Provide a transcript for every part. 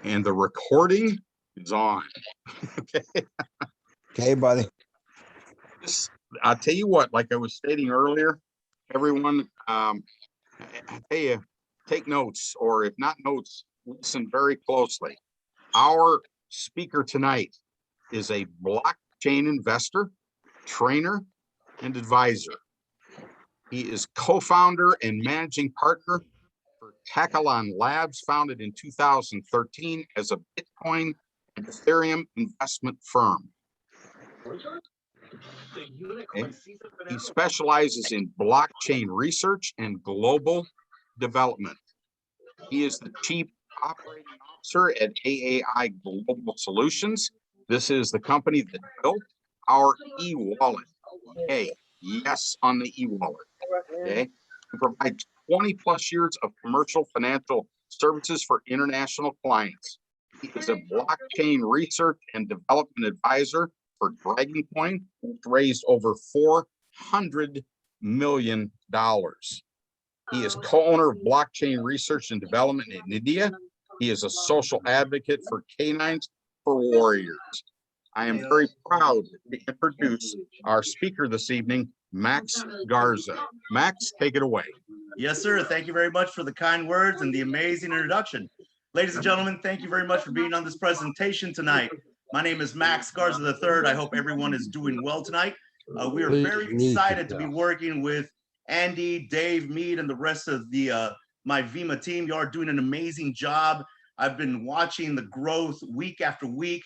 And the recording is on. Okay. Okay, buddy. I'll tell you what, like I was stating earlier, everyone, I tell you, take notes, or if not notes, listen very closely. Our speaker tonight is a blockchain investor, trainer, and advisor. He is co-founder and managing partner for Takalon Labs, founded in 2013 as a Bitcoin and Ethereum investment firm. Okay. He specializes in blockchain research and global development. He is the chief operating officer at AAI Global Solutions. This is the company that built our e-wallet. Okay, yes, on the e-wallet. Okay, we provide 20 plus years of commercial financial services for international clients. He is a blockchain research and development advisor for Dragon Coin, which raised over $400 million. He is co-owner of blockchain research and development in India. He is a social advocate for canines for warriors. I am very proud to introduce our speaker this evening, Max Garza. Max, take it away. Yes, sir. Thank you very much for the kind words and the amazing introduction. Ladies and gentlemen, thank you very much for being on this presentation tonight. My name is Max Garza III. I hope everyone is doing well tonight. We are very excited to be working with Andy, Dave, Mead, and the rest of the my Vima team. You are doing an amazing job. I've been watching the growth week after week,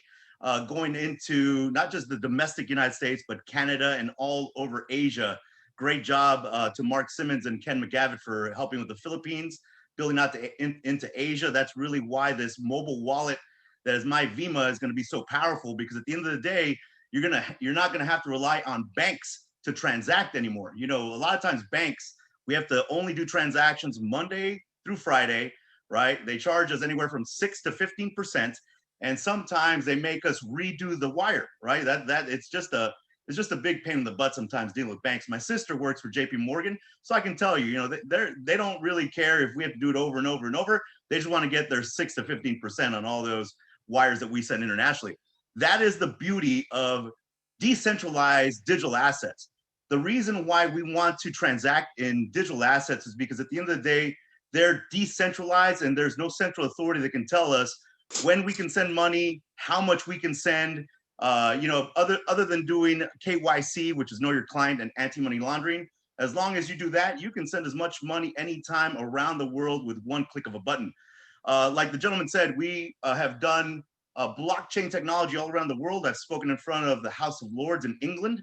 going into not just the domestic United States, but Canada and all over Asia. Great job to Mark Simmons and Ken McGavitt for helping with the Philippines, building out into Asia. That's really why this mobile wallet that is my Vima is going to be so powerful, because at the end of the day, you're not going to have to rely on banks to transact anymore. You know, a lot of times banks, we have to only do transactions Monday through Friday, right? They charge us anywhere from 6 to 15%. And sometimes they make us redo the wire, right? It's just a big pain in the butt sometimes dealing with banks. My sister works for JP Morgan, so I can tell you, they don't really care if we have to do it over and over and over. They just want to get their 6 to 15% on all those wires that we send internationally. That is the beauty of decentralized digital assets. The reason why we want to transact in digital assets is because at the end of the day, they're decentralized and there's no central authority that can tell us when we can send money, how much we can send. Other than doing KYC, which is know your client, and anti-money laundering, as long as you do that, you can send as much money anytime around the world with one click of a button. Like the gentleman said, we have done blockchain technology all around the world. I've spoken in front of the House of Lords in England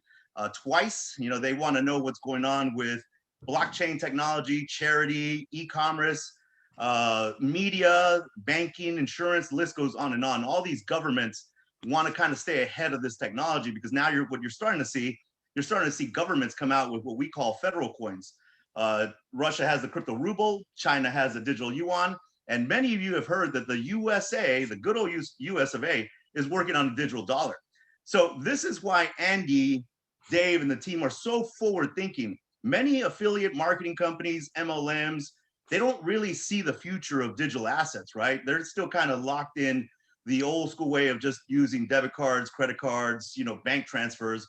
twice. You know, they want to know what's going on with blockchain technology, charity, e-commerce, media, banking, insurance, list goes on and on. All these governments want to kind of stay ahead of this technology, because now you're starting to see governments come out with what we call federal coins. Russia has the crypto ruble, China has the digital yuan, and many of you have heard that the USA, the good old US of A, is working on a digital dollar. So this is why Andy, Dave, and the team are so forward thinking. Many affiliate marketing companies, MLMs, they don't really see the future of digital assets, right? They're still kind of locked in the old school way of just using debit cards, credit cards, bank transfers.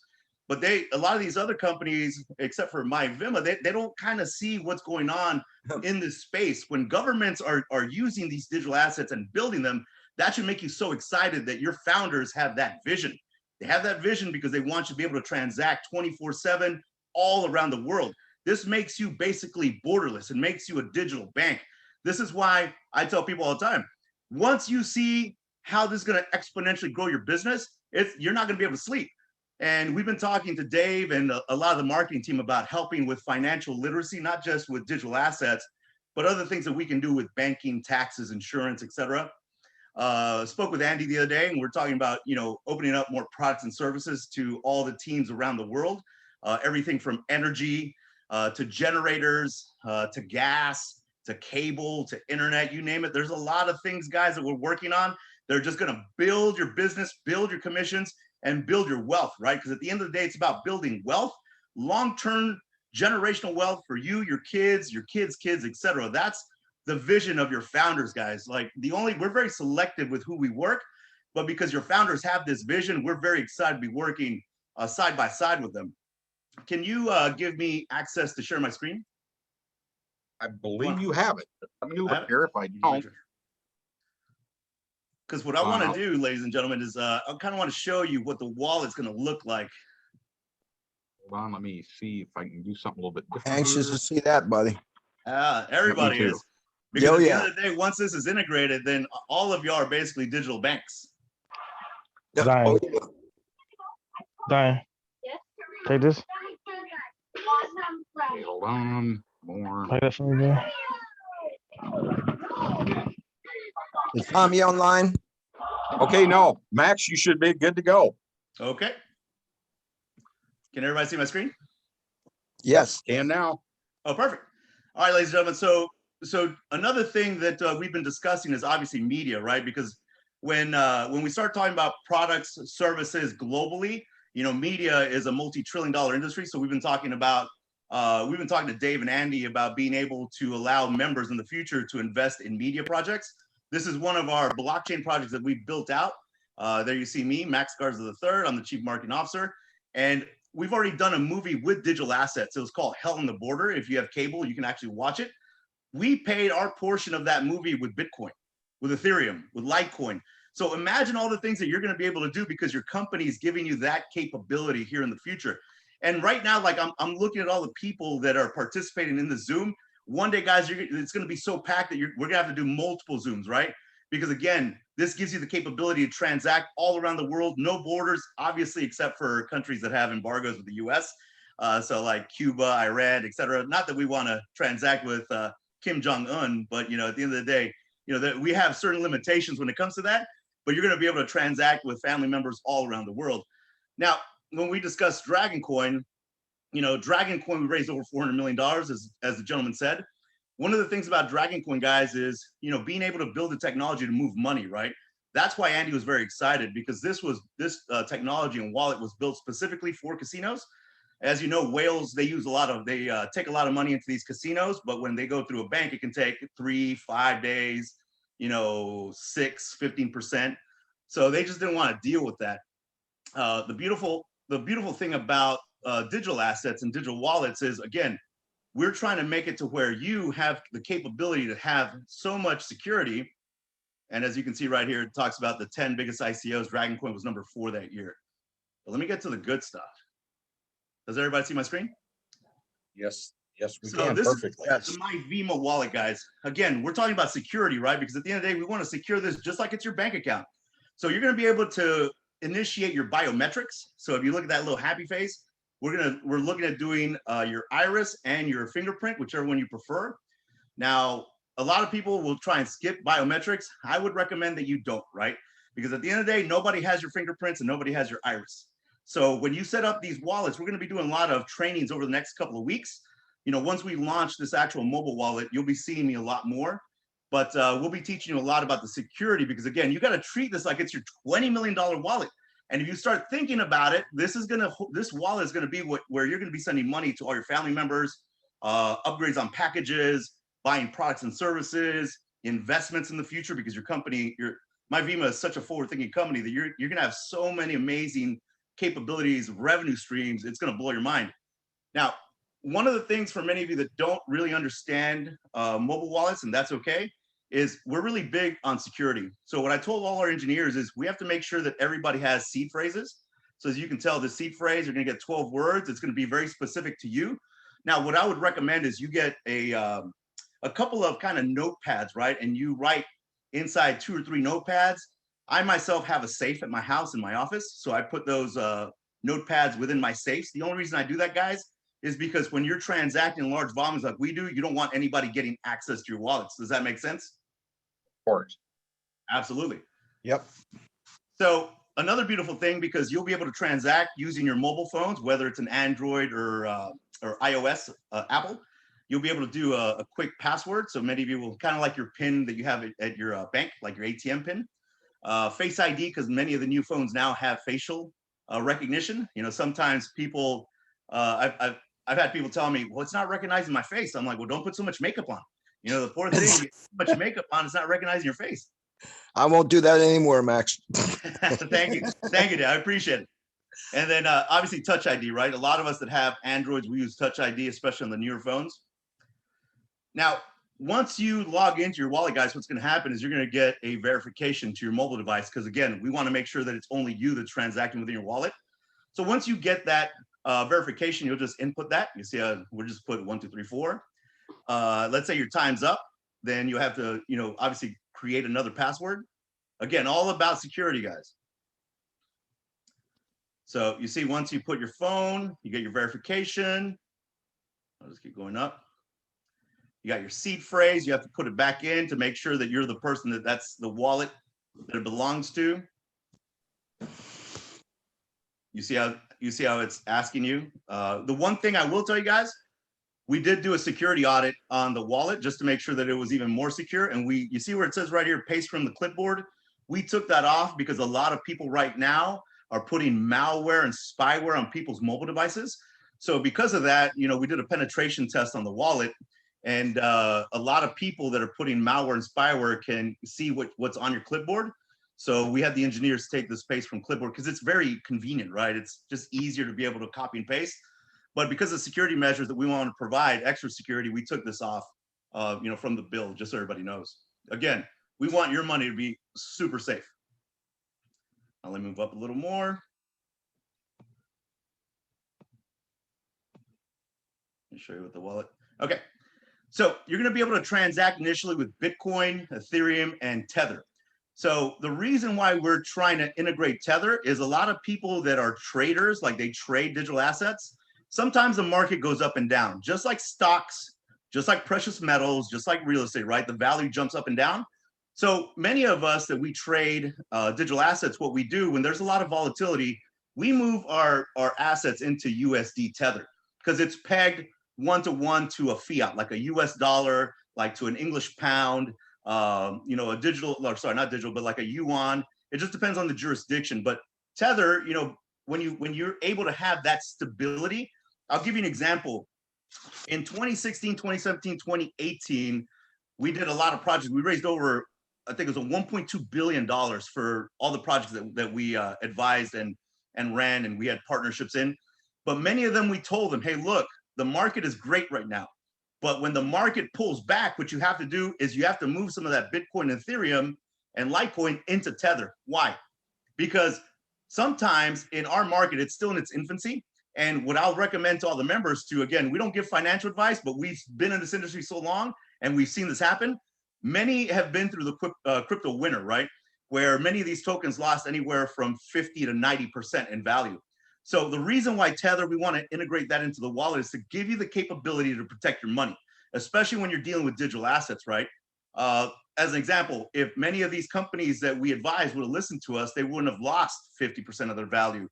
But a lot of these other companies, except for MyVima, they don't kind of see what's going on in this space. When governments are using these digital assets and building them, that should make you so excited that your founders have that vision. They have that vision because they want you to be able to transact 24/7 all around the world. This makes you basically borderless. It makes you a digital bank. This is why I tell people all the time, once you see how this is going to exponentially grow your business, you're not going to be able to sleep. And we've been talking to Dave and a lot of the marketing team about helping with financial literacy, not just with digital assets, but other things that we can do with banking, taxes, insurance, etc. Spoke with Andy the other day, and we're talking about opening up more products and services to all the teams around the world. Everything from energy to generators to gas to cable to internet, you name it. There's a lot of things, guys, that we're working on. They're just going to build your business, build your commissions, and build your wealth, right? Because at the end of the day, it's about building wealth, long-term generational wealth for you, your kids, kids, etc. That's the vision of your founders, guys. Like we're very selective with who we work, but because your founders have this vision, we're very excited to be working side by side with them. Can you give me access to share my screen? I believe you have it. Let me look here if I don't. Because what I want to do, ladies and gentlemen, is I kind of want to show you what the wallet's going to look like. Hold on, let me see if I can do something a little bit different. Anxious to see that, buddy. Everybody Me too. is. Because at the end of the day, once this is integrated, then all of y'all are basically digital banks. Yep. Zion. Oh, yeah. Zion. Take this. Okay, hold on, more. Play that for me, bro. Is Tommy online? Okay, no, Max, you should be good to go. Okay. Can everybody see my screen? Yes. Can now. Oh, perfect. All right, ladies and gentlemen. So another thing that we've been discussing is obviously media, right? Because when we start talking about products, services globally, you know, media is a multi-trillion-dollar industry. So we've been talking to Dave and Andy about being able to allow members in the future to invest in media projects. This is one of our blockchain projects that we've built out. There you see me, Max Garza III. I'm the Chief Marketing Officer. And we've already done a movie with digital assets. It was called Hell on the Border. If you have cable, you can actually watch it. We paid our portion of that movie with Bitcoin, with Ethereum, with Litecoin. So imagine all the things that you're going to be able to do because your company is giving you that capability here in the future. And right now, like I'm looking at all the people that are participating in the Zoom. One day, guys, it's going to be so packed that we're going to have to do multiple Zooms, right? Because again, this gives you the capability to transact all around the world, no borders, obviously, except for countries that have embargoes with the US. So like Cuba, Iran, et cetera. Not that we want to transact with Kim Jong-un, but you know, at the end of the day, you know, that we have certain limitations when it comes to that, but you're going to be able to transact with family members all around the world. Now, when we discuss Dragon Coin, you know, Dragon Coin, we raised over $400 million, as the gentleman said. One of the things about Dragon Coin, guys, is, you know, being able to build the technology to move money, right? That's why Andy was very excited, because this technology and wallet was built specifically for casinos. As you know, whales, they take a lot of money into these casinos, but when they go through a bank, it can take 3-5 days, you know, 15%. So they just didn't want to deal with that. The beautiful thing about digital assets and digital wallets is, again, we're trying to make it to where you have the capability to have so much security. And as you can see right here, it talks about the 10 biggest ICOs. Dragon Coin was number 4 that year. But let me get to the good stuff. Does everybody see my screen? Yes, we So can this perfectly. is the MyVima wallet, guys. Again, we're talking about security, right? Because at the end of the day, we want to secure this just like it's your bank account. So you're going to be able to initiate your biometrics. So if you look at that little happy face, we're looking at doing your iris and your fingerprint, whichever one you prefer. Now, a lot of people will try and skip biometrics. I would recommend that you don't, right? Because at the end of the day, nobody has your fingerprints and nobody has your iris. So when you set up these wallets, we're going to be doing a lot of trainings over the next couple of weeks. You know, once we launch this actual mobile wallet, you'll be seeing me a lot more. But we'll be teaching you a lot about the security, because again, you got to treat this like it's your $20 million wallet. And if you start thinking about it, this wallet is going to be where you're going to be sending money to all your family members, upgrades on packages, buying products and services, investments in the future, because your company, MyVima is such a forward-thinking company that you're going to have so many amazing capabilities, revenue streams. It's going to blow your mind. Now, one of the things for many of you that don't really understand mobile wallets, and that's okay, is we're really big on security. So what I told all our engineers is we have to make sure that everybody has seed phrases. So as you can tell, the seed phrase, you're going to get 12 words. It's going to be very specific to you. Now, what I would recommend is you get a couple of kind of notepads, right? And you write inside 2 or 3 notepads. I myself have a safe at my house in my office. So I put those notepads within my safes. The only reason I do that, guys, is because when you're transacting large volumes like we do, you don't want anybody getting access to your wallets. Does that make sense? Of course. Absolutely. Yep. So another beautiful thing, because you'll be able to transact using your mobile phones, whether it's an Android or iOS, Apple, you'll be able to do a quick password. So many of you will kind of like your PIN that you have at your bank, like your ATM PIN. Face ID, because many of the new phones now have facial recognition. You know, sometimes people, I've had people tell me, well, it's not recognizing my face. I'm like, well, don't put so much makeup on. You know, the poor thing, you get too much makeup on, it's not recognizing your face. I won't do that anymore, Max. Thank you. Thank you, Dad. I appreciate it. And then obviously Touch ID, right? A lot of us that have Androids, we use Touch ID, especially on the newer phones. Now, once you log into your wallet, guys, what's going to happen is you're going to get a verification to your mobile device. Because again, we want to make sure that it's only you that's transacting within your wallet. So once you get that verification, you'll just input that. You see, we'll just put 1, 2, 3, 4. Let's say your time's up. Then you have to, you know, obviously create another password. Again, all about security, guys. So you see, once you put your phone, you get your verification. I'll just keep going up. You got your seed phrase. You have to put it back in to make sure that you're the person that's the wallet that it belongs to. You see how it's asking you. The one thing I will tell you guys, we did do a security audit on the wallet just to make sure that it was even more secure. And you see where it says right here, paste from the clipboard. We took that off because a lot of people right now are putting malware and spyware on people's mobile devices. So because of that, you know, we did a penetration test on the wallet, and a lot of people that are putting malware and spyware can see what's on your clipboard. So we had the engineers take the space from clipboard because it's very convenient, right? It's just easier to be able to copy and paste. But because of security measures that we want to provide, extra security, we took this off, you know, from the bill, just so everybody knows. Again, we want your money to be super safe. Now let me move up a little more. Let me show you with the wallet. Okay, so you're going to be able to transact initially with Bitcoin, Ethereum, and Tether. So the reason why we're trying to integrate Tether is a lot of people that are traders, like they trade digital assets. Sometimes the market goes up and down, just like stocks, just like precious metals, just like real estate, right? The value jumps up and down. So many of us that we trade digital assets, what we do when there's a lot of volatility, we move our assets into USD Tether because it's pegged 1-to-1 to a fiat, like a US dollar, like to an English pound, you know, a digital, or sorry, not digital, but like a yuan. It just depends on the jurisdiction. But Tether, you know, when you're able to have that stability, I'll give you an example. In 2016, 2017, 2018, we did a lot of projects. We raised over, I think it was $1.2 billion for all the projects that we advised and ran, and we had partnerships in. But many of them, we told them, hey, look, the market is great right now. But when the market pulls back, what you have to do is you have to move some of that Bitcoin, Ethereum, and Litecoin into Tether. Why? Because sometimes in our market, it's still in its infancy. And what I'll recommend to all the members to, again, we don't give financial advice, but we've been in this industry so long and we've seen this happen. Many have been through the crypto winter, right? Where many of these tokens lost anywhere from 50 to 90% in value. So the reason why Tether, we want to integrate that into the wallet is to give you the capability to protect your money, especially when you're dealing with digital assets, right? As an example, if many of these companies that we advise would have listened to us, they wouldn't have lost 50% of their value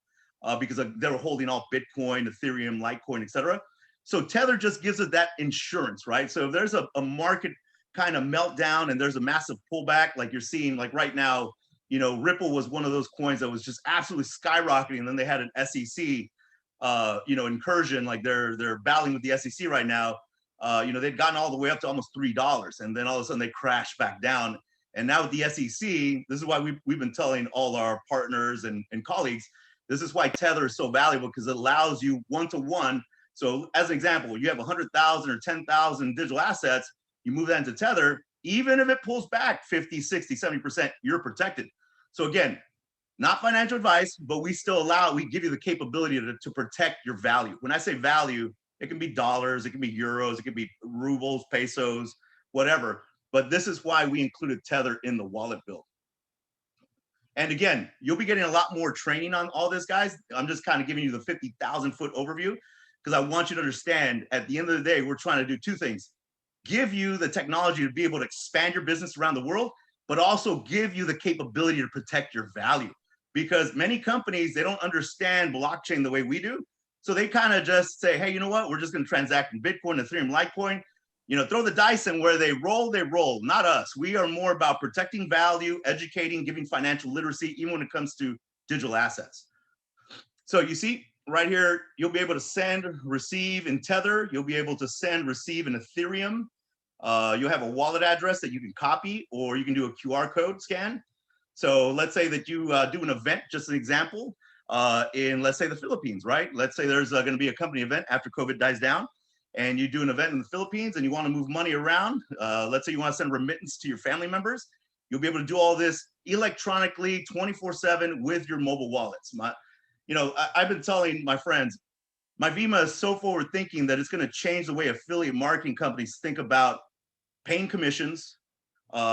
because they were holding all Bitcoin, Ethereum, Litecoin, et cetera. So Tether just gives it that insurance, right? So if there's a market kind of meltdown and there's a massive pullback, like you're seeing, like right now, you know, Ripple was one of those coins that was just absolutely skyrocketing. And then they had an SEC, you know, incursion, like they're battling with the SEC right now. You know, they'd gotten all the way up to almost $3, and then all of a sudden they crashed back down. And now with the SEC, this is why we've been telling all our partners and colleagues, this is why Tether is so valuable, because it allows you 1-to-1. So as an example, you have 100,000 or 10,000 digital assets, you move that into Tether, even if it pulls back 50, 60, 70%, you're protected. So again, not financial advice, but we give you the capability to protect your value. When I say value, it can be dollars, it can be euros, it can be rubles, pesos, whatever. But this is why we included Tether in the wallet build. And again, you'll be getting a lot more training on all this, guys. I'm just kind of giving you the 50,000 foot overview because I want you to understand at the end of the day, we're trying to do two things. Give you the technology to be able to expand your business around the world, but also give you the capability to protect your value. Because many companies, they don't understand blockchain the way we do. So they kind of just say, hey, you know what? We're just going to transact in Bitcoin, Ethereum, Litecoin. You know, throw the dice, and where they roll, not us. We are more about protecting value, educating, giving financial literacy, even when it comes to digital assets. So you see right here, you'll be able to send, receive in Tether. You'll be able to send, receive in Ethereum. you'll have a wallet address that you can copy, or you can do a QR code scan. So let's say that you do an event, just an example, in, let's say, the Philippines, right? Let's say there's going to be a company event after COVID dies down, and you do an event in the Philippines and you want to move money around. Let's say you want to send remittance to your family members. You'll be able to do all this electronically 24/7 with your mobile wallets. I've been telling my friends, my Vima is so forward thinking that it's going to change the way affiliate marketing companies think about paying commissions,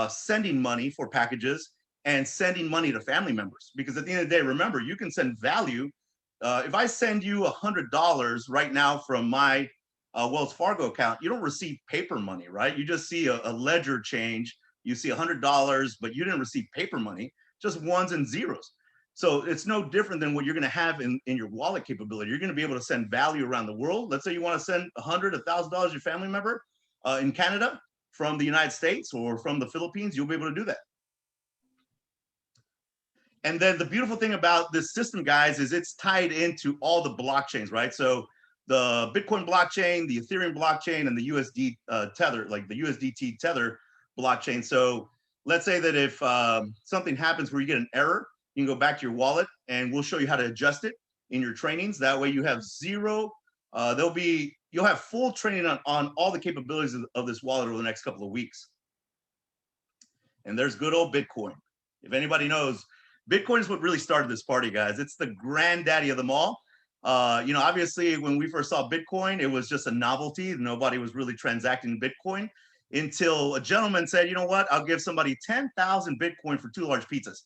sending money for packages, and sending money to family members. Because at the end of the day, remember, you can send value. If I send you $100 right now from my Wells Fargo account, you don't receive paper money, right? You just see a ledger change. You see $100, but you didn't receive paper money, just ones and zeros. So it's no different than what you're going to have in your wallet capability. You're going to be able to send value around the world. Let's say you want to send $100, $1,000 to your family member in Canada from the United States or from the Philippines, you'll be able to do that. And then the beautiful thing about this system, guys, is it's tied into all the blockchains, right? So the Bitcoin blockchain, the Ethereum blockchain, and the USD Tether, like the USDT Tether blockchain. So let's say that if something happens where you get an error, you can go back to your wallet and we'll show you how to adjust it in your trainings. That way you have zero, you'll have full training on all the capabilities of this wallet over the next couple of weeks. And there's good old Bitcoin. If anybody knows, Bitcoin is what really started this party, guys. It's the granddaddy of them all. Obviously, when we first saw Bitcoin, it was just a novelty. Nobody was really transacting Bitcoin until a gentleman said, you know what, I'll give somebody 10,000 Bitcoin for 2 large pizzas.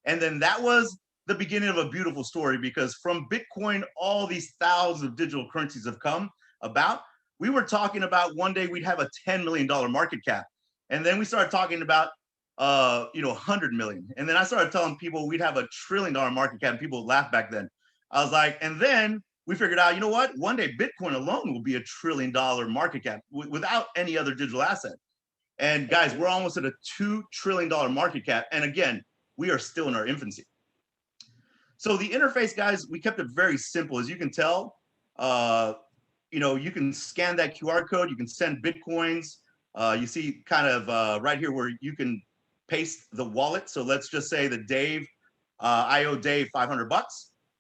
And then that was the beginning of a beautiful story, because from Bitcoin, all these thousands of digital currencies have come about. We were talking about one day we'd have a $10 million market cap. And then we started talking about 100 million. And then I started telling people we'd have $1 trillion market cap, and people would laugh back then. I was like, and then we figured out, you know what? One day Bitcoin alone will be $1 trillion market cap without any other digital asset. And guys, we're almost at a $2 trillion market cap. And again, we are still in our infancy. So the interface, guys, we kept it very simple. As you can tell, you can scan that QR code, you can send Bitcoins. You see kind of right here where you can paste the wallet. So let's just say that Dave, I owe Dave $500.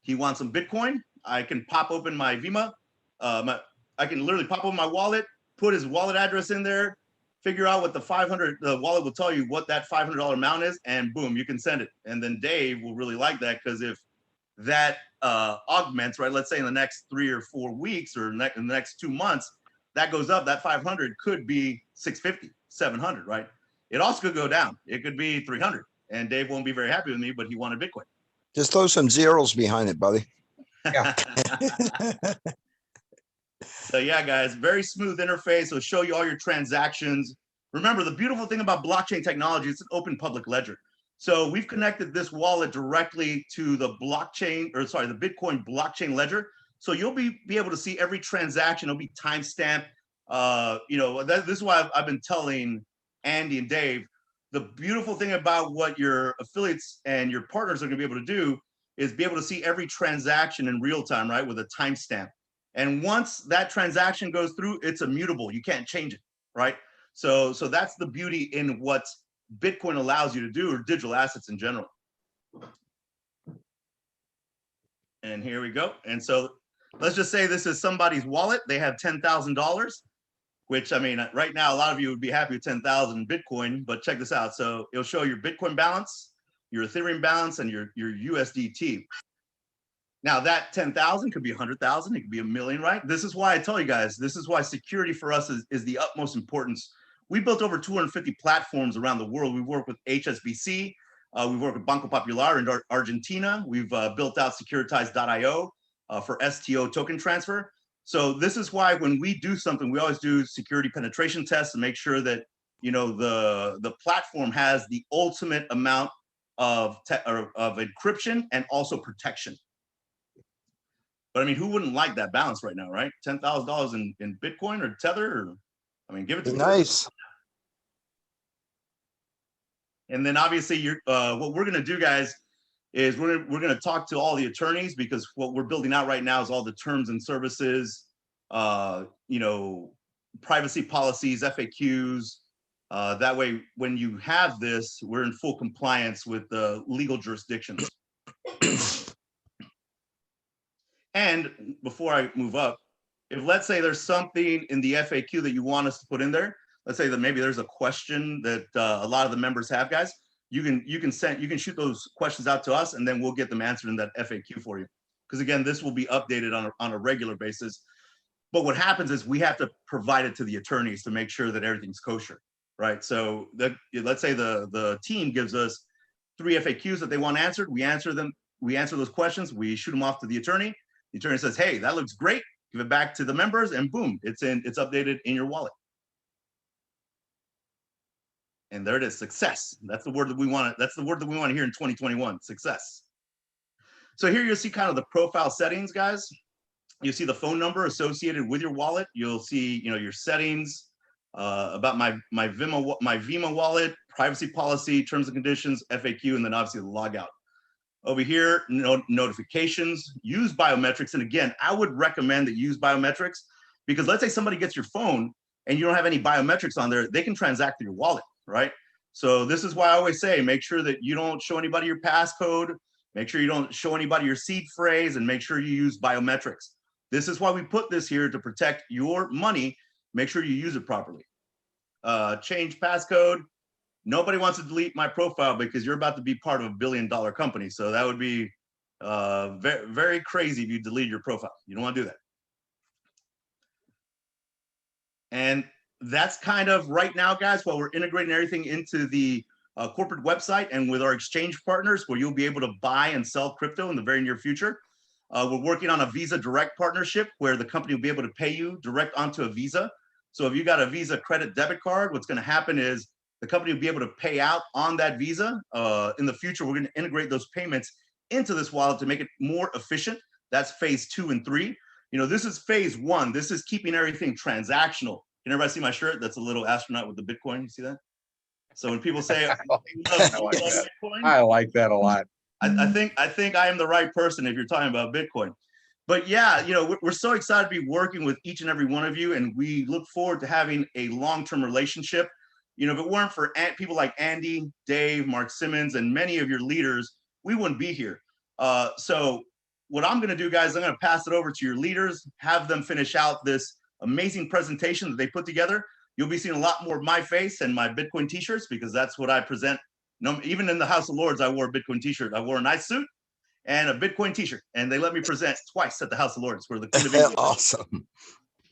He wants some Bitcoin. I can pop open my Vima. I can literally pop open my wallet, put his wallet address in there, figure out what the wallet will tell you what that $500 amount is, and boom, you can send it. And then Dave will really like that, because if that augments, right, let's say in the next 3 or 4 weeks or in the next 2 months, that goes up, that 500 could be 650, 700, right? It also could go down. It could be 300. And Dave won't be very happy with me, but he wanted Bitcoin. Just throw some zeros behind it, buddy. Yeah. So yeah, guys, very smooth interface. It'll show you all your transactions. Remember, the beautiful thing about blockchain technology, it's an open public ledger. So we've connected this wallet directly to the blockchain, or sorry, the Bitcoin blockchain ledger. So you'll be able to see every transaction. It'll be timestamped. This is why I've been telling Andy and Dave, the beautiful thing about what your affiliates and your partners are going to be able to do is be able to see every transaction in real time, right, with a timestamp. And once that transaction goes through, it's immutable. You can't change it, right? So that's the beauty in what Bitcoin allows you to do, or digital assets in general. And here we go. And so let's just say this is somebody's wallet. They have $10,000, which, I mean, right now, a lot of you would be happy with 10,000 Bitcoin, but check this out. So it'll show your Bitcoin balance, your Ethereum balance, and your USDT. Now that 10,000 could be 100,000, it could be 1 million, right? This is why I tell you guys, this is why security for us is the utmost importance. We built over 250 platforms around the world. We work with HSBC, we work with Banco Popular in Argentina. We've built out Securitize.io for STO token transfer. So this is why when we do something, we always do security penetration tests to make sure that, the platform has the ultimate amount of encryption and also protection. But I mean, who wouldn't like that balance right now, right? $10,000 in Bitcoin or Tether, or, I mean, give it to me. Nice. And then obviously, what we're gonna do, guys, is we're gonna talk to all the attorneys, because what we're building out right now is all the terms and services, privacy policies, FAQs. That way, when you have this, we're in full compliance with the legal jurisdictions. And before I move up, if let's say there's something in the FAQ that you want us to put in there, let's say that maybe there's a question that a lot of the members have, guys, you can shoot those questions out to us, and then we'll get them answered in that FAQ for you. Because again, this will be updated on a regular basis. But what happens is we have to provide it to the attorneys to make sure that everything's kosher, right? So let's say the team gives us 3 FAQs that they want answered. We answer them. We answer those questions. We shoot them off to the attorney. The attorney says, "Hey, that looks great." Give it back to the members, and boom, it's updated in your wallet. And there it is, success. That's the word that we want. That's the word that we want to hear in 2021, success. So here you'll see kind of the profile settings, guys. You'll see the phone number associated with your wallet. You'll see, your settings about my Vima wallet, privacy policy, terms and conditions, FAQ, and then obviously the logout. Over here, notifications, use biometrics. And again, I would recommend that you use biometrics, because let's say somebody gets your phone and you don't have any biometrics on there, they can transact through your wallet, right? So this is why I always say, make sure that you don't show anybody your passcode, make sure you don't show anybody your seed phrase, and make sure you use biometrics. This is why we put this here, to protect your money. Make sure you use it properly. Change passcode. Nobody wants to delete my profile, because you're about to be part of a $1 billion company. So that would be very, very crazy if you delete your profile. You don't want to do that. And that's kind of right now, guys, while we're integrating everything into the corporate website and with our exchange partners, where you'll be able to buy and sell crypto in the very near future. We're working on a Visa Direct partnership where the company will be able to pay you direct onto a Visa. So if you got a Visa credit debit card, what's going to happen is the company will be able to pay out on that Visa. In the future, we're going to integrate those payments into this wallet to make it more efficient. That's phase 2 and 3. This is phase 1. This is keeping everything transactional. Can everybody see my shirt? That's a little astronaut with the Bitcoin. You see that? So when people say, I like that a lot. I think I am the right person if you're talking about Bitcoin. But yeah, we're so excited to be working with each and every one of you, and we look forward to having a long-term relationship. If it weren't for people like Andy, Dave, Mark Simmons, and many of your leaders, we wouldn't be here. So what I'm going to do, guys, I'm going to pass it over to your leaders, have them finish out this amazing presentation that they put together. You'll be seeing a lot more of my face and my Bitcoin t-shirts, because that's what I present. Even in the House of Lords, I wore a Bitcoin t-shirt. I wore a nice suit and a Bitcoin t-shirt, and they let me present twice at the House of Lords for the Queen of England. Awesome.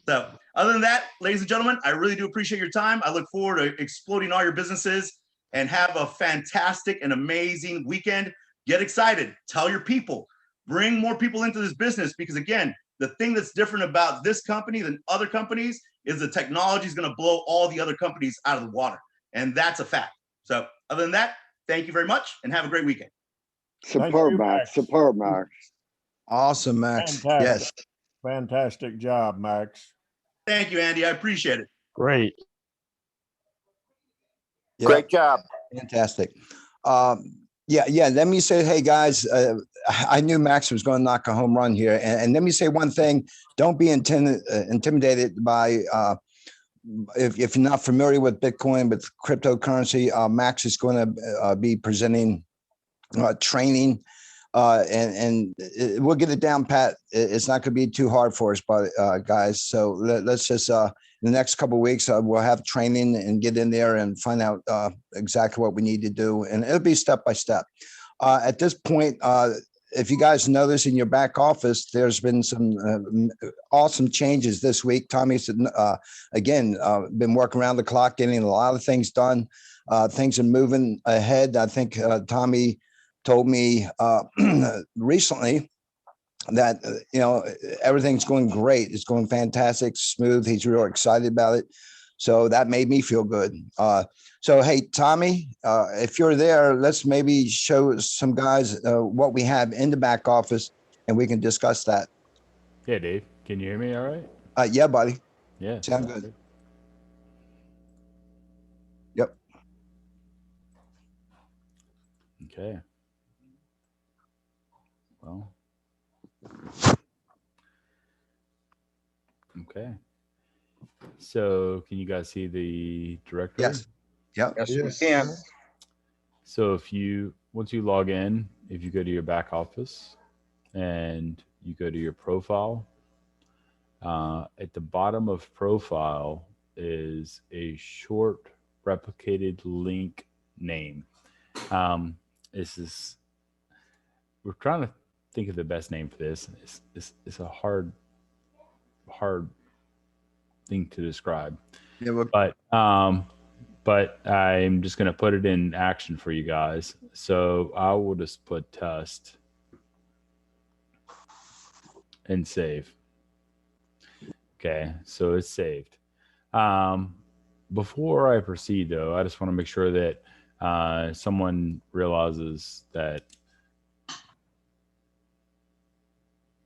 So other than that, ladies and gentlemen, I really do appreciate your time. I look forward to exploding all your businesses, and have a fantastic and amazing weekend. Get excited. Tell your people. Bring more people into this business, because again, the thing that's different about this company than other companies is the technology is going to blow all the other companies out of the water. And that's a fact. So other than that, thank you very much, and have a great weekend. Support, Max. Support, Max. Awesome, Max. Fantastic. Yes. Fantastic job, Max. Thank you, Andy. I appreciate it. Great. Yep. Great job. Fantastic. Yeah. Let me say, hey guys, I knew Max was going to knock a home run here, and let me say one thing: don't be intimidated by. If you're not familiar with Bitcoin, with cryptocurrency, Max is going to be presenting training, and we'll get it down pat. It's not going to be too hard for us, but guys. So let's just in the next couple of weeks we'll have training and get in there and find out exactly what we need to do, and it'll be step by step. At this point, if you guys notice in your back office, there's been some awesome changes this week. Tommy's again been working around the clock, getting a lot of things done. Things are moving ahead. I think Tommy told me recently that everything's going great. It's going fantastic, smooth. He's real excited about it, so that made me feel good. So hey, Tommy, if you're there, let's maybe show some guys what we have in the back office, and we can discuss that. Yeah, Dave, can you hear me all right? Yeah, buddy. Yeah. Sound good. Yep. Okay. Well. Okay. So can you guys see the directory? Yes. Yep. Yes, we Yes. can. So once you log in, if you go to your back office and you go to your profile, at the bottom of profile is a short replicated link name. We're trying to think of the best name for this. It's a hard thing to describe. Yeah, But I'm just going to put it in action for you guys. So I will just put test and save. Okay, so it's saved. Before I proceed, though, I just want to make sure that someone realizes that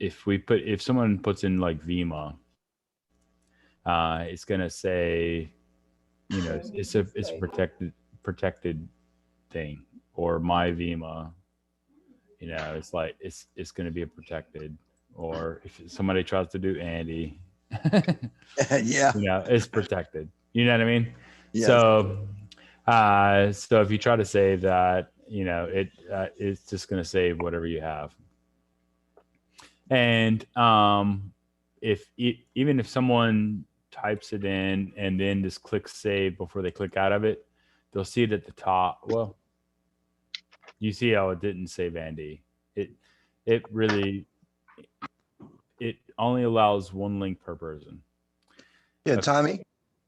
if someone puts in like Vima, it's going to say, it's a protected thing, or my Vima, it's like it's going to be a protected, or if somebody tries to do Andy, yeah. it's protected. You know what I mean? Yes. So if you try to save that, it's just going to save whatever you have. And even if someone types it in and then just clicks save before they click out of it, they'll see it at the top. Well, you see how it didn't save Andy. It only allows one link per person. Yeah, Tommy.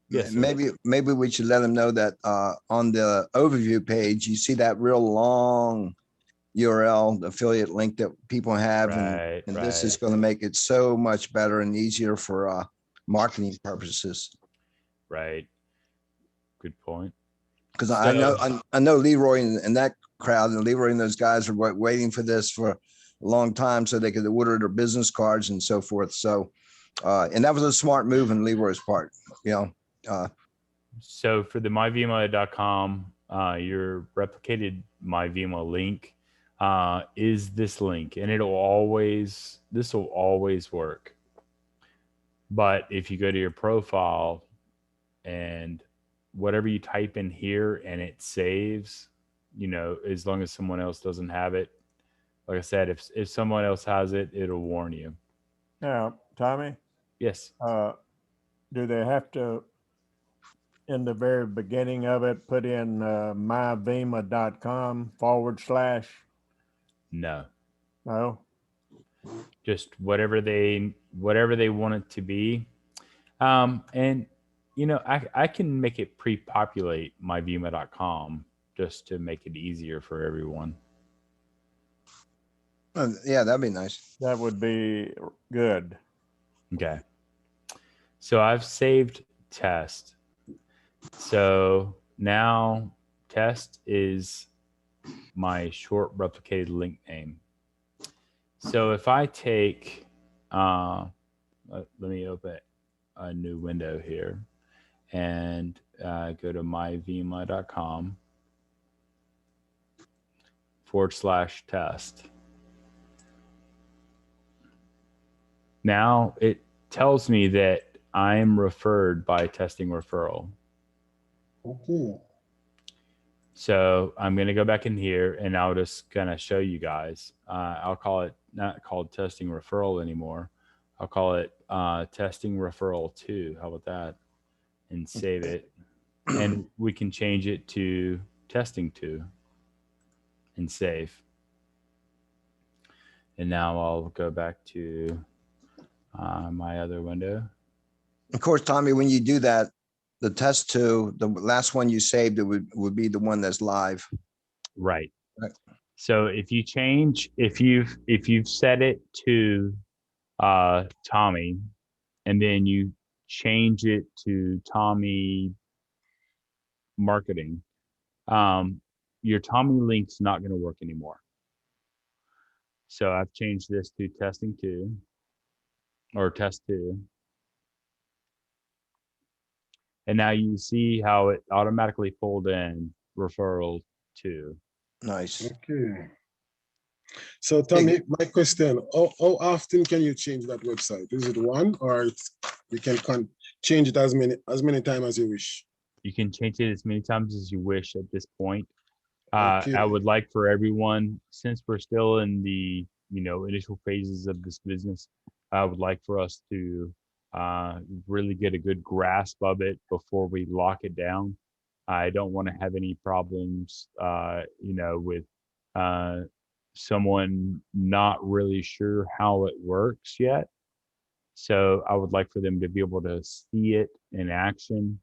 Yes, sir. Maybe we should let them know that on the overview page, you see that real long URL, the affiliate link that people have, and this is going to make it so much better and easier for marketing purposes. Right. Good point. Because I know Leroy and that crowd, and Leroy and those guys are waiting for this for a long time so they could order their business cards and so forth. So, and that was a smart move on Leroy's part, So for the myvima.com, your replicated myvima link is this link, and this will always work. But if you go to your profile and whatever you type in here and it saves, as long as someone else doesn't have it, like I said, if someone else has it, it'll warn you. Now, Tommy, Yes. do they have to, in the very beginning of it, put in myvima.com /? No. No? Just whatever they want it to be. And I can make it pre-populate myvima.com just to make it easier for everyone. Yeah, that'd be nice. That would be good. Okay. So I've saved test. So now test is my short replicated link name. So if I take, let me open a new window here and go to myvima.com /test. Now it tells me that I'm referred by testing referral. Okay. So I'm going to go back in here and I'll just kind of show you guys. I'll call it not called testing referral anymore. I'll call it testing referral 2. How about that? And save it. And we can change it to testing 2 and save. And now I'll go back to my other window. Of course, Tommy, when you do that, the test 2, the last one you saved, it would be the one that's live. Right. Right. So if you change, if you've set it to Tommy, and then you change it to Tommy marketing, your Tommy link's not going to work anymore. So I've changed this to testing 2 or test 2. And now you see how it automatically pulled in referral 2. Nice. Okay. So Tommy, my question, how often can you change that website? Is it one, or you can change it as many times as you wish. You can change it as many times as you wish at this point. Okay. I would like for everyone, since we're still in the initial phases of this business, I would like for us to really get a good grasp of it before we lock it down. I don't want to have any problems, with someone not really sure how it works yet. So I would like for them to be able to see it in action.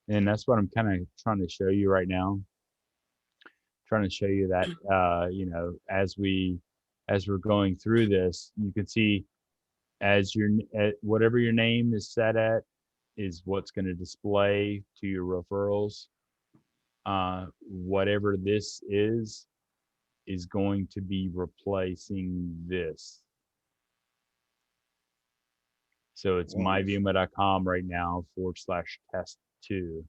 And that's what I'm kind of trying to show you right now. Trying to show you that, as we're going through this, you can see whatever your name is set at is what's going to display to your referrals. Whatever this is going to be replacing this. So it's myvima.com right now /test2.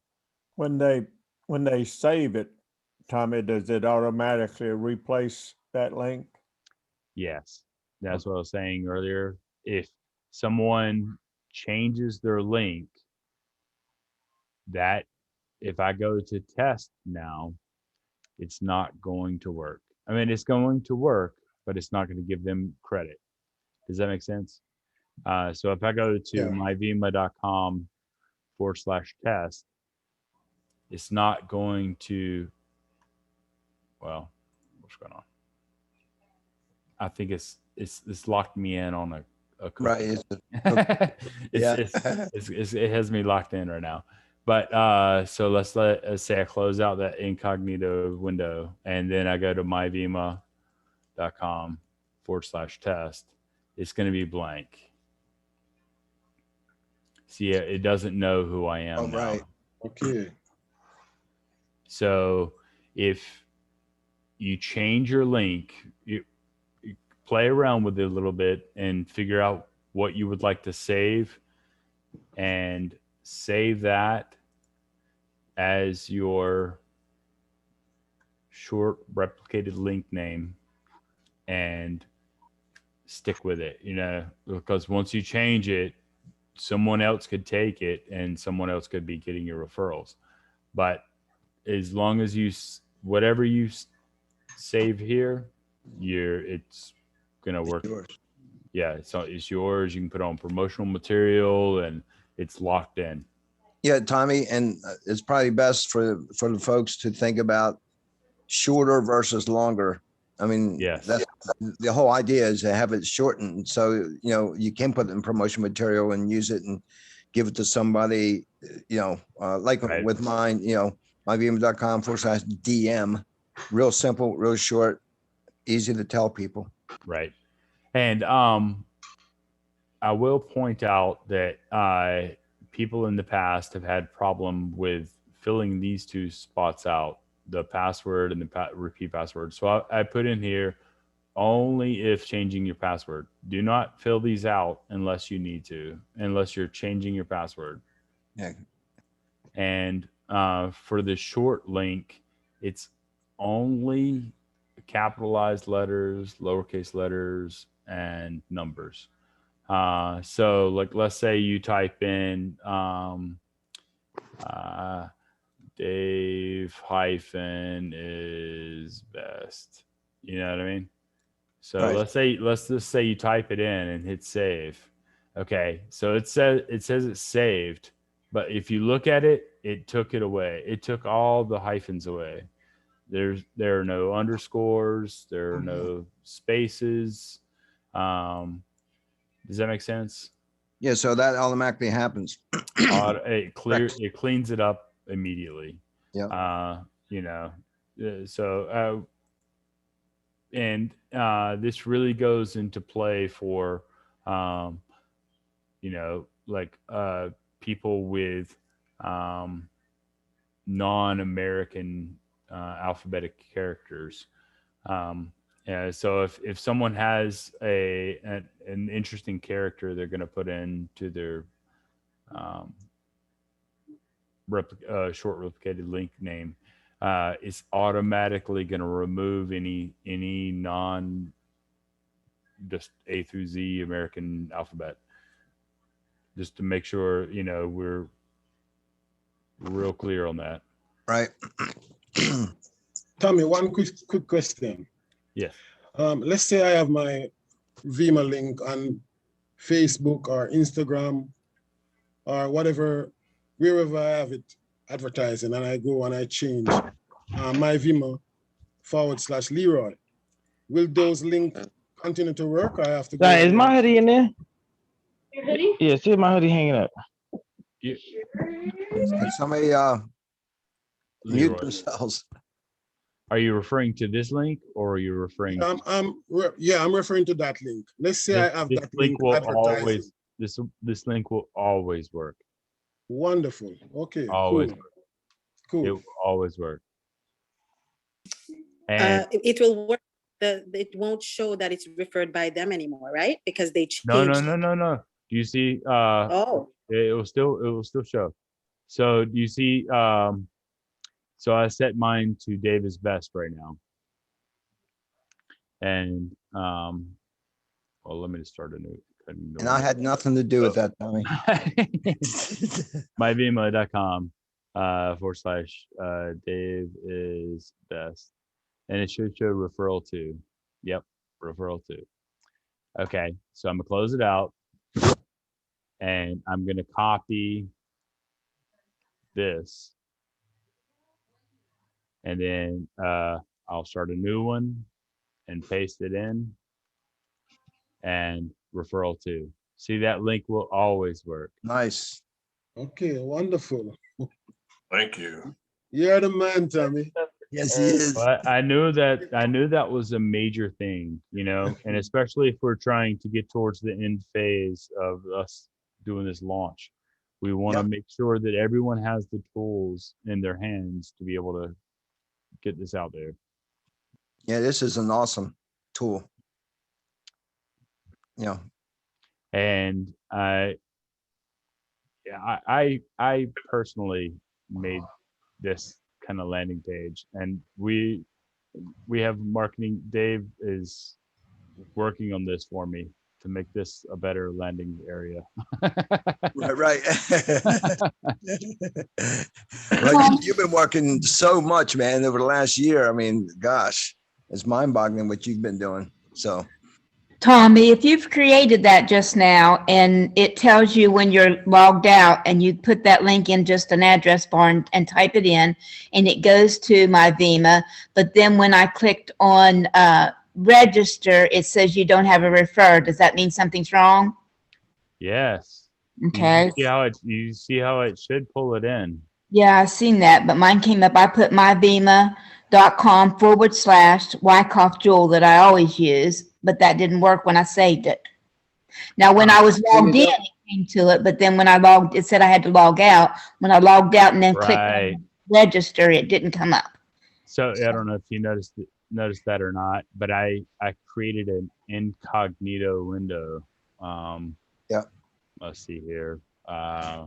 When they save it, Tommy, does it automatically replace that link? Yes, that's what I was saying earlier. If someone changes their link, that if I go to test now, it's not going to work. I mean, it's going to work, but it's not going to give them credit. Does that make sense? So if I go to myvima.com /test, it's not going to, well, what's going on? I think it's locked me in on a cookie. Right. It has me locked in right now. But so let's say I close out that incognito window and then I go to myvima.com /test. It's going to be blank. See, it doesn't know who I am now. Right. Okay. So if you change your link, you play around with it a little bit and figure out what you would like to save, and save that as your short replicated link name and stick with it, because once you change it, someone else could take it and someone else could be getting your referrals. But as long as whatever you save here, it's gonna work. Yours. Yeah, so it's yours. You can put on promotional material and it's locked in. Yeah, Tommy, and it's probably best for the folks to think about shorter versus longer. I mean, Yes. that's the whole idea, is to have it shortened. So, you can put it in promotion material and use it and give it to somebody, like Right. with mine, myvima.com /DM, real simple, real short, easy to tell people. Right. And I will point out that people in the past have had problem with filling these two spots out, the password and the repeat password. So I put in here, only if changing your password. Do not fill these out unless you need to, unless you're changing your password. Yeah. And for the short link, it's only capitalized letters, lowercase letters, and numbers. So like, let's say you type in Dave hyphen is best. You know what I mean? So Right. let's just say you type it in and hit save. Okay, so it says it's saved, but if you look at it, it took it away. It took all the hyphens away. There are no underscores. There are no spaces. Does that make sense? Yeah, so that automatically happens. It cleans it up immediately. Yeah. This really goes into play for people with non-American alphabetic characters. So if someone has an interesting character they're going to put into their short replicated link name, it's automatically going to remove any non just A through Z American alphabet. just to make sure, you know, we're real clear on that. Right. Tommy, one quick question. Yes. Let's say I have my Vima link on Facebook or Instagram or whatever, wherever I have it advertising, and I go and I change my Vima /Leroy. Will those links continue to work? Or I have to go. Diane, is my hoodie in there? Yeah, see my hoodie hanging up. Can somebody mute Leroy. themselves? Are you referring to this link, or are you referring? I'm referring to that link. Let's say I have this that link link will advertising. always this link will always work. Wonderful. Okay. Always. Cool. It will always work. And It will work. It won't show that it's referred by them anymore, right? Because they changed. no. Do you see? Oh. It will still show. So do you see? So I set mine to Davis Best right now. And well, let me just start a new. And I had nothing to do with that, Tommy. myvima.com / Dave is best. And it should show referral to. Yep, referral to. Okay, so I'm gonna close it out. And I'm gonna copy this. And then I'll start a new one and paste it in and referral to. See, that link will always work. Nice. Okay, wonderful. Thank you. You're the man, Tommy. Yes, he is. But I knew that was a major thing, you know, and especially if we're trying to get towards the end phase of us doing this launch. We want to make sure that everyone has the tools in their hands to be able to get this out there. Yeah, this is an awesome tool. Yeah. And I personally made this kind of landing page, and we have marketing. Dave is working on this for me to make this a better landing area. Right. Well, you've been working so much, man, over the last year. I mean, gosh, it's mind-boggling what you've been doing. So, Tommy, if you've created that just now and it tells you when you're logged out and you put that link in just an address bar and type it in and it goes to my Vima, but then when I clicked on register, it says you don't have a refer. Does that mean something's wrong? Yes. Okay. You see how it should pull it in. Yeah, I've seen that, but mine came up. I put myvima.com / Wyckoff Jewel that I always use, but that didn't work when I saved it. Now, when I was logged in, it came to it, but then when I logged, it said I had to log out. When I logged out and then clicked on register, it didn't come up. So I don't know if you noticed that or not, but I created an incognito window. Let's see here. I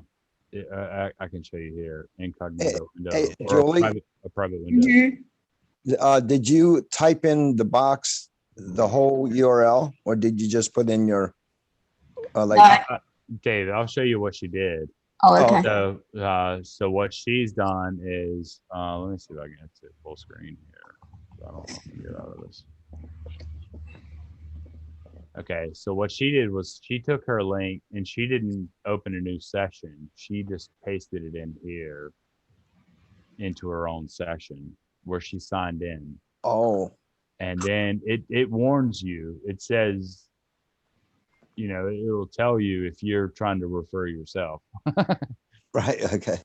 can show you here. Incognito window. Hey, or Julie? a private window. Mm-hmm. Did you type in the box the whole URL, or did you just put in your Dave, I'll show you what she did. Oh, okay. So what she's done is let me see if I can get to full screen here. I don't know if I can get out of this. Okay, so what she did was she took her link and she didn't open a new session. She just pasted it in here into her own session where she signed in. Oh. And then it warns you. It says, you know, it will tell you if you're trying to refer yourself. Right. Okay.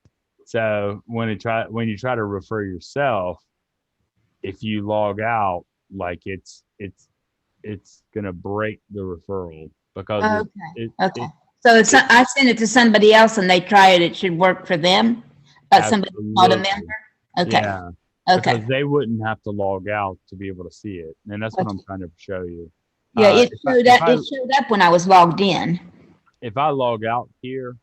So when you try to refer yourself, if you log out, like it's gonna break the referral because So I send it to somebody else and they try it. It should work for them. Somebody not a member. Okay. Yeah. Okay. Because they wouldn't have to log out to be able to see it, and that's what I'm trying to show you. Yeah, it showed up when I was logged in. If I log out here,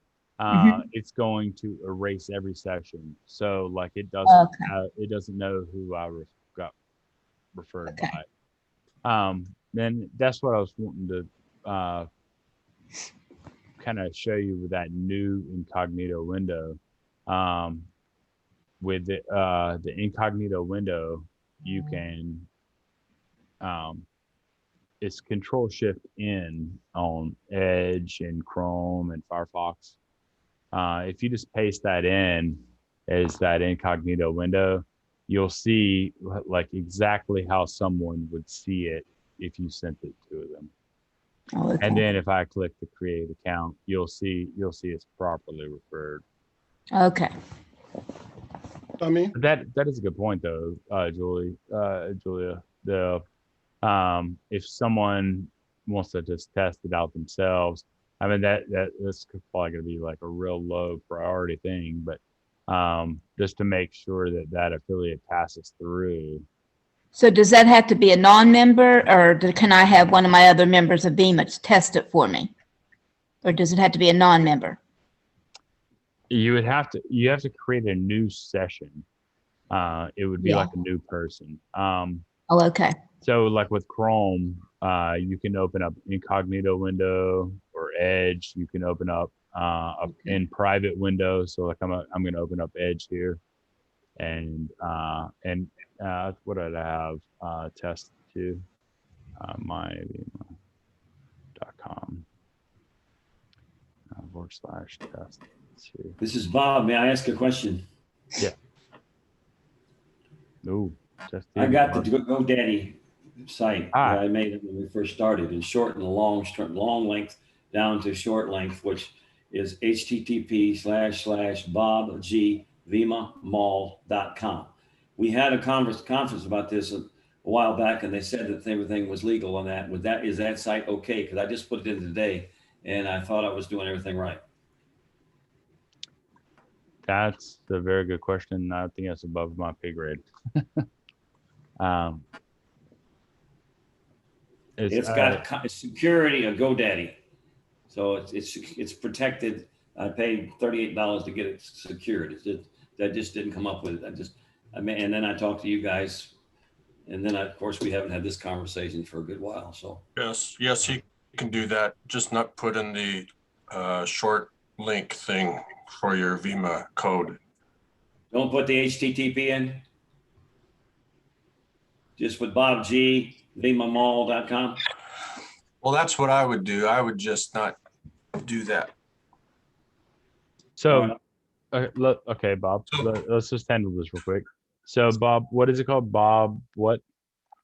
it's going to erase every session. So like it doesn't know who I got referred by. Then that's what I was wanting to kind of show you with that new incognito window. With the incognito window, you can, it's Control Shift N on Edge and Chrome and Firefox. If you just paste that in as that incognito window, you'll see like exactly how someone would see it if you sent it to them. Oh, okay. And then if I click the create account, you'll see it's properly referred. Okay. Tommy? That is a good point though, Julia. If someone wants to just test it out themselves, I mean that's probably going to be like a real low priority thing, but just to make sure that affiliate passes through. So does that have to be a non-member, or can I have one of my other members of VEMA test it for me? Or does it have to be a non-member? You have to create a new session. It would be like a new person. Oh, okay. So like with Chrome, you can open up incognito window or Edge. You can open up in private window. So like I'm going to open up Edge here, and what did I have test to myvima.com /test. This is Bob. May I ask a question? Yeah. No. I got the GoDaddy site that I made when we first started, and shortened the long length down to short length, which is http://bobgvimamall.com. We had a conference about this a while back, and they said that everything was legal on that. Is that site okay? Because I just put it in today, and I thought I was doing everything right. That's a very good question. I think that's above my pay grade. It's got security of GoDaddy, so it's protected. I paid $38 to get it secured. That just didn't come up with it. And then I talked to you guys, and then of course we haven't had this conversation for a good while. So yes, you can do that. Just not put in the short link thing for your VEMA code. Don't put the HTTP in. Just with bobgvimamall.com. Well, that's what I would do. I would just not do that. So, okay, Bob, let's just handle this real quick. So, Bob, what is it called? Bob, what?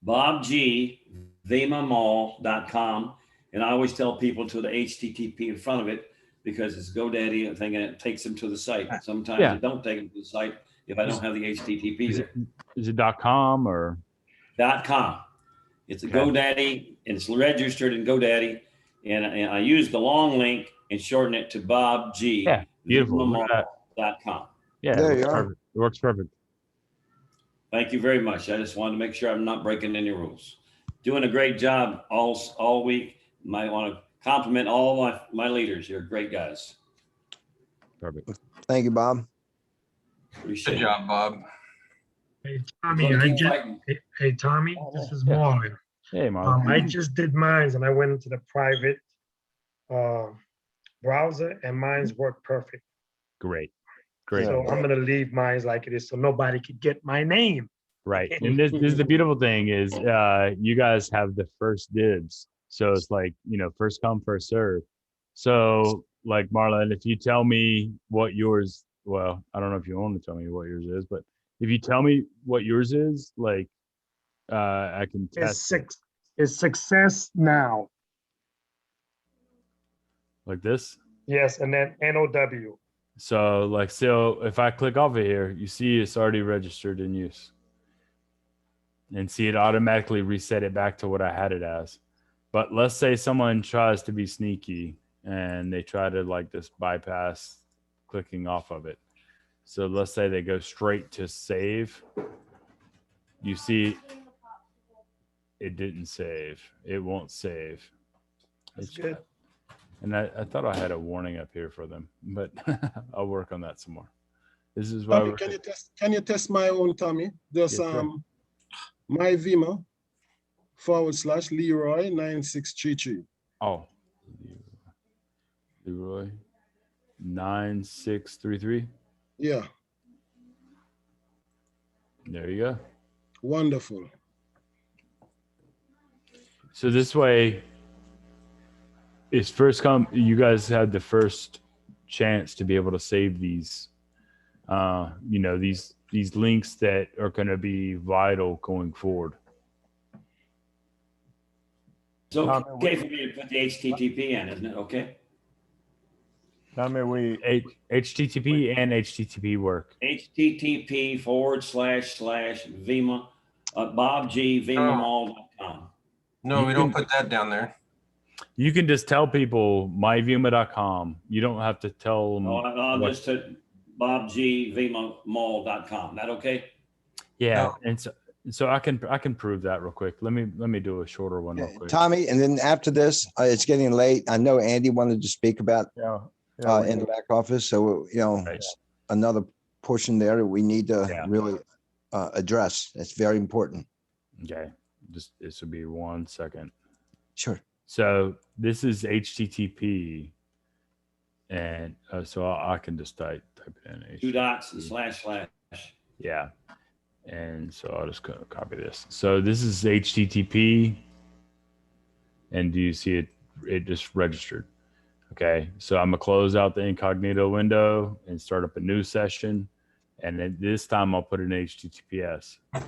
bobgvimamall.com. And I always tell people to the HTTP in front of it, because it's GoDaddy thing, and it takes them to the site. Sometimes it don't take them to the site if I don't have the HTTP. Is it .com or? .com. It's a GoDaddy, and it's registered in GoDaddy, and I use the long link and shorten it to bobg. Yeah, beautiful. .com. Yeah, there you are. Perfect. It works perfect. Thank you very much. I just wanted to make sure I'm not breaking any rules. Doing a great job all week. I want to compliment all my leaders. You're great guys. Perfect. Thank you, Bob. Appreciate Good job, Bob. Hey, Tommy, hey, Tommy, this is Marlon. Hey, Marlon. I just did mine, and I went into the private browser, and mine's worked perfect. Great. So I'm gonna leave mine like it is, so nobody could get my name. Right. And this is the beautiful thing is you guys have the first dibs. So it's like, first come, first serve. So like Marlon, if you tell me what yours, well, I don't know if you want to tell me what yours is, but if you tell me what yours is, like I can test. It's success now. Like this? Yes, and then NOW. So if I click off of here, you see it's already registered in use. And see it automatically reset it back to what I had it as. But let's say someone tries to be sneaky and they try to just bypass clicking off of it. So let's say they go straight to save. You see it didn't save. It won't save. That's good. And I thought I had a warning up here for them, but I'll work on that some more. This is why Tommy, can you test my own, Tommy? Just myvima /Leroy 9633. Oh. Leroy 9633. Yeah, There you go. wonderful. So this way, it's first come. You guys had the first chance to be able to save these. You know, these links that are going to be vital going forward. So okay for me to put the HTTP in, isn't it? Okay. Tommy, we HTTP and HTTP work. HTTP//Vima, BobGVimaMall.com. No, we don't put that down there. You can just tell people myvima.com. You don't have to tell them. I'll just put BobGVimaMall.com. That okay? Yeah, No. and so I can prove that real quick. Let me do a shorter one real quick. Tommy, and then after this, it's getting late. I know Andy wanted to speak about in the back office. So, you know, it's another portion there that we need to really address. It's very important. Okay, just this will be 1 second. Sure. So this is HTTP, and so I can just type it in. 2 dots and //. Yeah, and so I'll just copy this. So this is HTTP, and do you see it? It just registered. Okay, so I'm gonna close out the incognito window and start up a new session, and then this time I'll put in HTTPS, and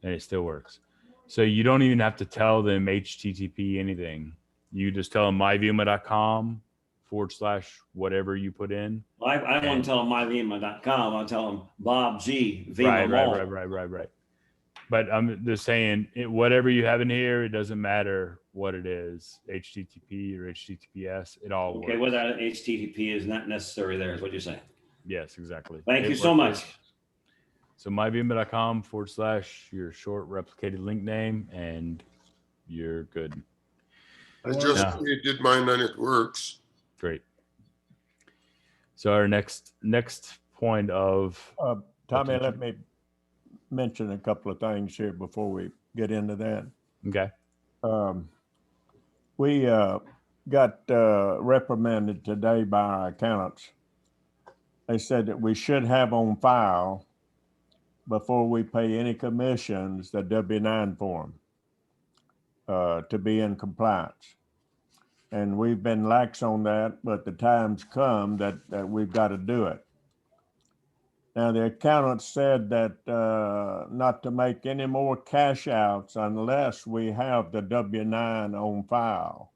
it still works. So you don't even have to tell them HTTP anything. You just tell them myvima.com / whatever you put in. I won't tell them myvima.com. I'll tell them Bob G. Vima Mall. Right. But I'm just saying, whatever you have in here, it doesn't matter what it is, HTTP or HTTPS, it all works. Okay, whether HTTP is not necessary there is what you're saying. Yes, exactly. Thank you so much. So myvima.com / your short replicated link name, and you're good. I just did mine and it works. Great. So our next point of Tommy, let me mention a couple of things here before we get into that. Okay. We got reprimanded today by our accountants. They said that we should have on file before we pay any commissions the W-9 form to be in compliance. And we've been lax on that, but the time's come that we've got to do it. Now, the accountant said that not to make any more cash outs unless we have the W-9 on file.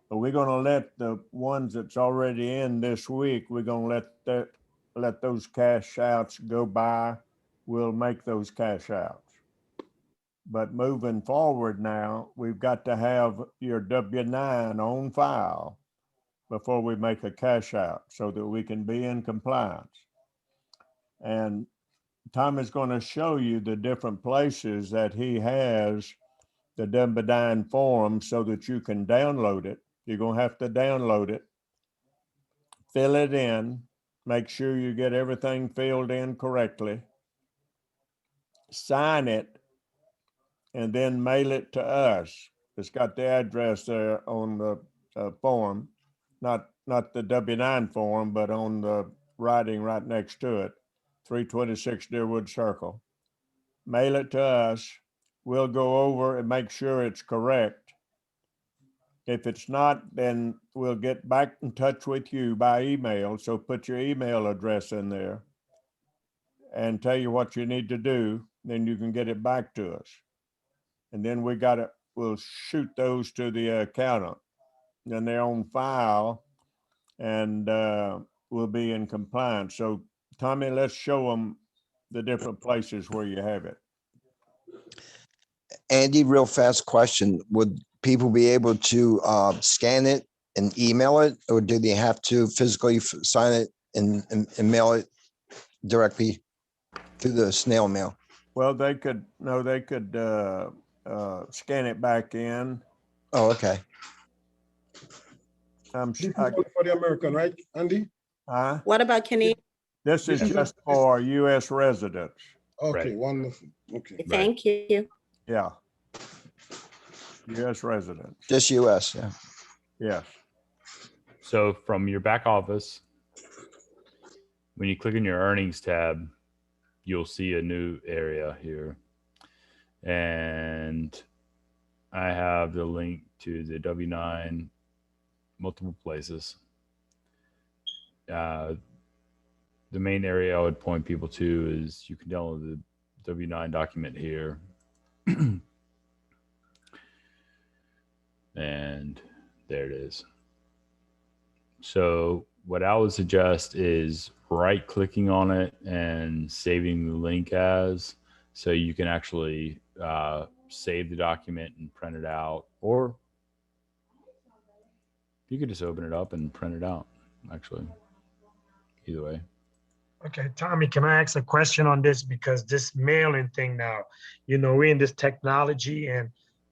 But we're going to let the ones that's already in this week, we're going to let those cash outs go by. We'll make those cash outs. But moving forward now, we've got to have your W-9 on file before we make a cash out so that we can be in compliance. And Tom is going to show you the different places that he has the W-9 form so that you can download it. You're going to have to download it, fill it in, make sure you get everything filled in correctly, sign it, and then mail it to us. It's got the address there on the form, not the W-9 form, but on the writing right next to it, 326 Deerwood Circle. Mail it to us. We'll go over and make sure it's correct. If it's not, then we'll get back in touch with you by email. So put your email address in there and tell you what you need to do. Then you can get it back to us. And then we'll shoot those to the accountant. Then they're on file and we'll be in compliance. So Tommy, let's show them the different places where you have it. Andy, real fast question. Would people be able to scan it and email it, or do they have to physically sign it and mail it directly through the snail mail? Well, they could scan it back in. Oh, okay. This is only for the American, right, Andy? What about Canadian? This is just for U.S. residents. Okay, wonderful. Okay. Thank you. Yeah. U.S. residents. Just US, yeah. Yes. So from your back office, when you click on your earnings tab, you'll see a new area here. And I have the link to the W-9 multiple places. The main area I would point people to is you can download the W-9 document here. And there it is. So what I would suggest is right clicking on it and saving the link as, so you can actually save the document and print it out, or you could just open it up and print it out, actually. Either way. Okay, Tommy, can I ask a question on this? Because this mailing thing now, we're in this technology and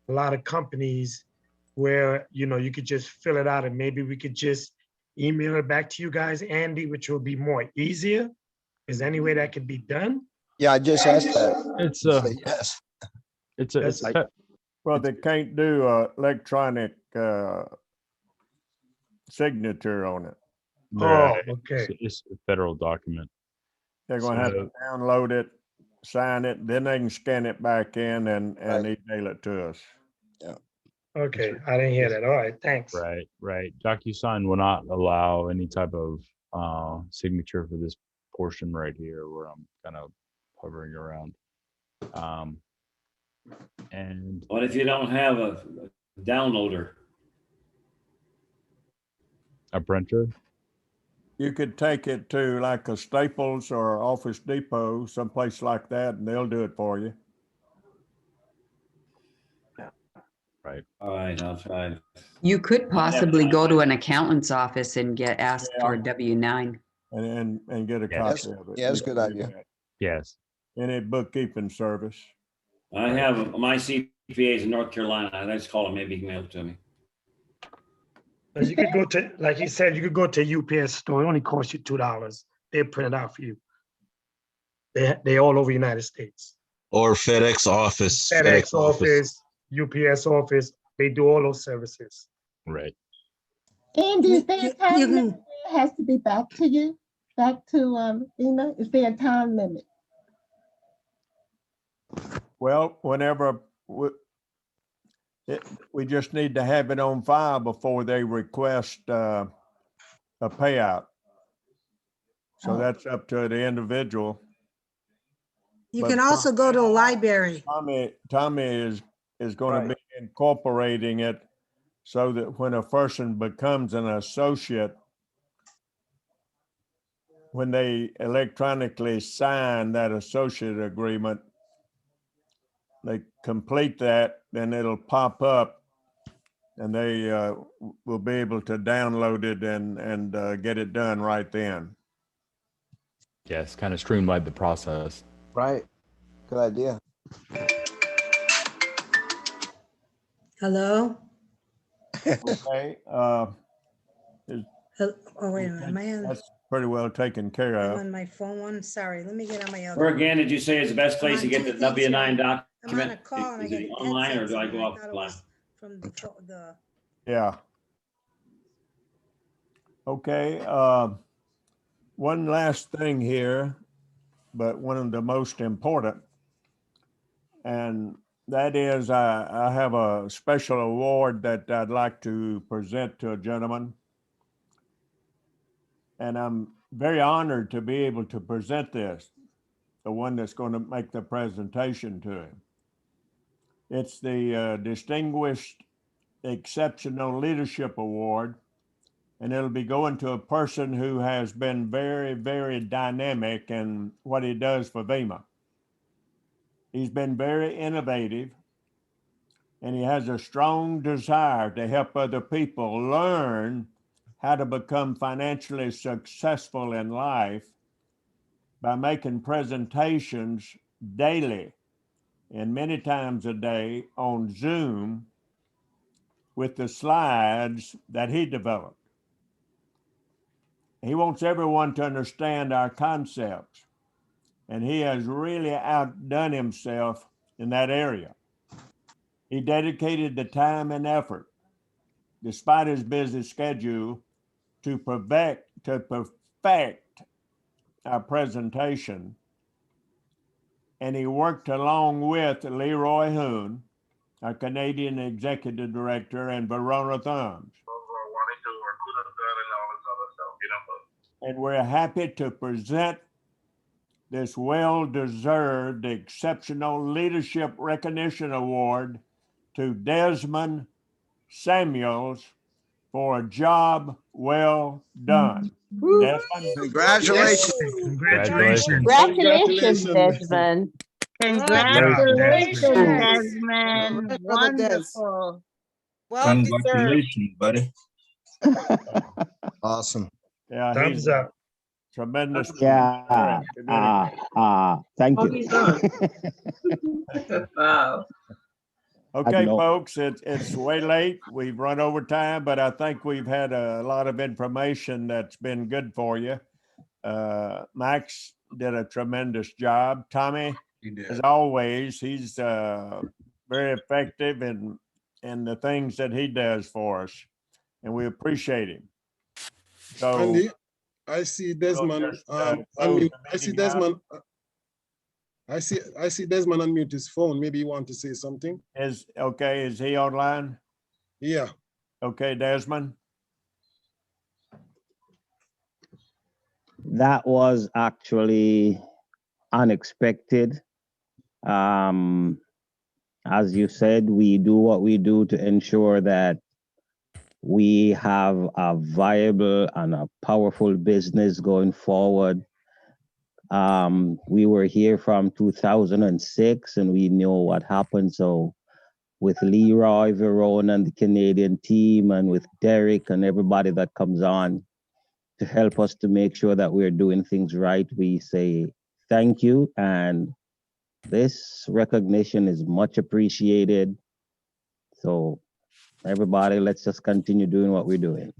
a lot of companies where, you could just fill it out and maybe we could just email it back to you guys, Andy, which will be more easier. Is there any way that could be done? Yeah, I just asked that. It's yes. It's well, they can't do electronic signature on it. right. Okay. It's a federal document. They're going to have to download it, sign it, then they can scan it back in and email it to us. Yeah. Okay, I didn't hear that. All right, thanks. Right. DocuSign will not allow any type of signature for this portion right here where I'm kind of hovering around. And what if you don't have a downloader? A printer? You could take it to like a Staples or Office Depot, someplace like that, and they'll do it for you. Right. All right, I'll try. You could possibly go to an accountant's office and get asked for a W-9. And get a copy of it. Yeah, that's a good idea. Yes. Any bookkeeping service. I have my CPAs in North Carolina. I just call them, maybe you can mail it to me. You could go to, like he said, you could go to a UPS store. It only costs you $2. They print it out for you. They all over the United States. Or FedEx office. FedEx office, UPS office. They do all those services. Right. Andy, is there a time limit where it has to be back to you? Back to FEMA? Is there a time limit? Well, whenever we just need to have it on file before they request a payout. So that's up to the individual. You can also go to a library. Tommy is going to be incorporating it so that when a person becomes an associate, when they electronically sign that associate agreement, they complete that, then it'll pop up and they will be able to download it and get it done right then. Yes, kind of streamline the process. Right. Good idea. Hello? Okay. Oh, wait a minute. Am I on? That's pretty well taken care I'm of. on my phone one. Sorry, let me get on my other. Where again did you say is the best place to get the W-9 document? I'm on a call and I Is get it an online or headset, do I so go thought it offline? was from the Yeah. Okay. One last thing here, but one of the most important, and that is I have a special award that I'd like to present to a gentleman. And I'm very honored to be able to present this, the one that's going to make the presentation to him. It's the Distinguished Exceptional Leadership Award, and it'll be going to a person who has been very, very dynamic in what he does for VEMA. He's been very innovative, and he has a strong desire to help other people learn how to become financially successful in life by making presentations daily and many times a day on Zoom with the slides that he developed. He wants everyone to understand our concepts, and he has really outdone himself in that area. He dedicated the time and effort, despite his busy schedule, to perfect our presentation. And he worked along with Leroy Hoon, our Canadian Executive Director, and Verona Thumbs. And we're happy to present this well-deserved Exceptional Leadership Recognition Award to Desmond Samuels for a job well done. Desmond? Congratulations. Congratulations. Congratulations, Desmond. Congratulations, Congratulations. Desmond. Wonderful. Well deserved. Congratulations, buddy. Awesome. Yeah, Thumbs he's up. tremendous. Yeah. Oh, Thank you. he's on. Wow. Okay, know. folks, it's way late. We've run over time, but I think we've had a lot of information that's been good for you. Max did a tremendous job. Tommy, as always, he's very effective in the things that he does for us, and we appreciate him. So, Andy, I see Desmond. I see Desmond. I see Desmond unmute his phone. Maybe you want to say something. Is he online? Yeah. Okay, Desmond. That was actually unexpected. As you said, we do what we do to ensure that we have a viable and a powerful business going forward. We were here from 2006 and we know what happened. So with Leroy, Verona, and the Canadian team, and with Derek and everybody that comes on to help us to make sure that we're doing things right, we say thank you. And this recognition is much appreciated. So everybody, let's just continue doing what we're doing.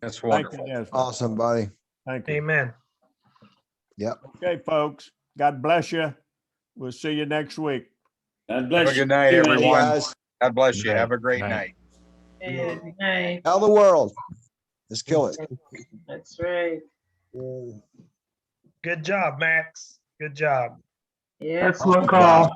That's wonderful. wonderful. Yes, Awesome, buddy. thank you. Amen. Yep. Okay, folks. God bless you. We'll see you next week. God bless Have a you. good night, Good everyone. Guys, God bless you. Night. Have a great Night. night. Good night. tell the world. Let's kill it. That's right. Good job, Max. Good job. Yeah. Excellent call.